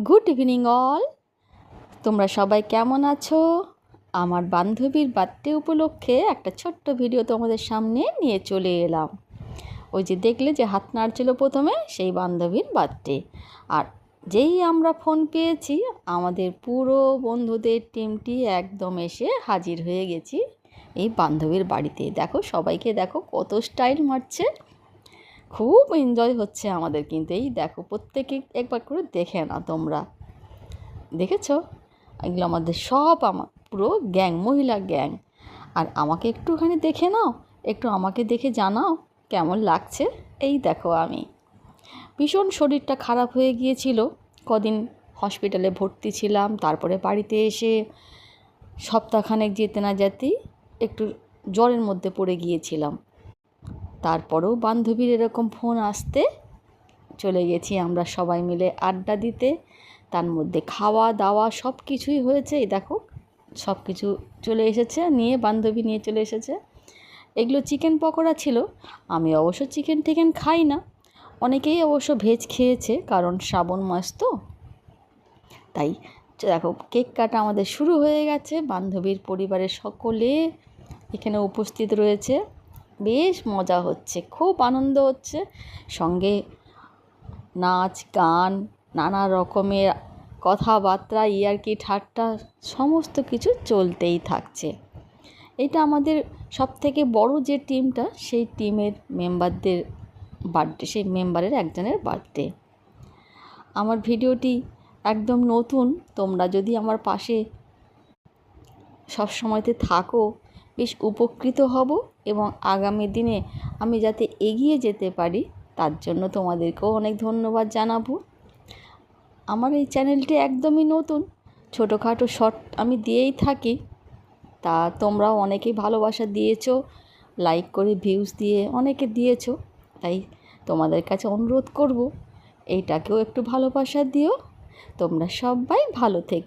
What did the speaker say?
Good evening all. তোমরা সবাই কেমন আছো? আমার বান্ধবীর বার্থডে উপলক্ষে একটা ছোট্ট ভিডিও তোমাদের সামনে নিয়ে চলে এলাম। ওই যে দেখলে যে হাত নাড়ছিল প্রথমে, সেই বান্ধবীর বার্থডে। আর যেই আমরা ফোন পেয়েছি, আমাদের পুরো বন্ধুদের টিমটি একদম এসে হাজির হয়ে গেছি এই বান্ধবীর বাড়িতে। দেখো সবাইকে, দেখো কত স্টাইল মারছে, খুব এনজয় হচ্ছে আমাদের। কিন্তু এই দেখো, প্রত্যেকে একবার করে দেখে না, তোমরা দেখেছো? এগুলো আমাদের সব আমার পুরো গ্যাং, মহিলা গ্যাং। আর আমাকে একটুখানি দেখে নাও, একটু আমাকে দেখে জানাও কেমন লাগছে। এই দেখো, আমি ভীষণ শরীরটা খারাপ হয়ে গিয়েছিল, কদিন হসপিটালে ভর্তি ছিলাম। তারপরে বাড়িতে এসে সপ্তাহখানেক যেতে না যেতেই একটু জ্বরের মধ্যে পড়ে গিয়েছিলাম। তারপরেও বান্ধবীর এরকম ফোন আসতে চলে গেছি আমরা সবাই মিলে আড্ডা দিতে। তার মধ্যে খাওয়া দাওয়া সব কিছুই হয়েছে। এই দেখো, সব কিছু চলে এসেছে, বান্ধবী নিয়ে চলে এসেছে। এগুলো চিকেন পকোড়া ছিল। আমি অবশ্য চিকেন টিকেন খাই না, অনেকেই অবশ্য ভেজ খেয়েছে, কারণ শ্রাবণ মাস তো। তাই দেখো, কেক কাটা আমাদের শুরু হয়ে গেছে। বান্ধবীর পরিবারের সকলে এখানে উপস্থিত রয়েছে। বেশ মজা হচ্ছে, খুব আনন্দ হচ্ছে। সঙ্গে নাচ গান, নানা রকমের কথাবার্তা, ইয়ার্কি ঠাট্টা সমস্ত কিছু চলতেই থাকছে। এটা আমাদের সবথেকে বড় যে টিমটা, সেই টিমের মেম্বারদের বার্থডে, সেই মেম্বারের একজনের বার্থডে। আমার ভিডিওটি একদম নতুন, তোমরা যদি আমার পাশে সব সময়তে থাকো, বেশ উপকৃত হব। এবং আগামী দিনে আমি যাতে এগিয়ে যেতে পারি, তার জন্য তোমাদেরকেও অনেক ধন্যবাদ জানাবো। আমার এই চ্যানেলটি একদমই নতুন, ছোটোখাটো শর্ট আমি দিয়েই থাকি। তা তোমরাও অনেকেই ভালোবাসা দিয়েছো, লাইক করে ভিউজ দিয়ে অনেকে দিয়েছো। তাই তোমাদের কাছে অনুরোধ করব, এইটাকেও একটু ভালোবাসা দিও। তোমরা সবাই ভালো থেকো।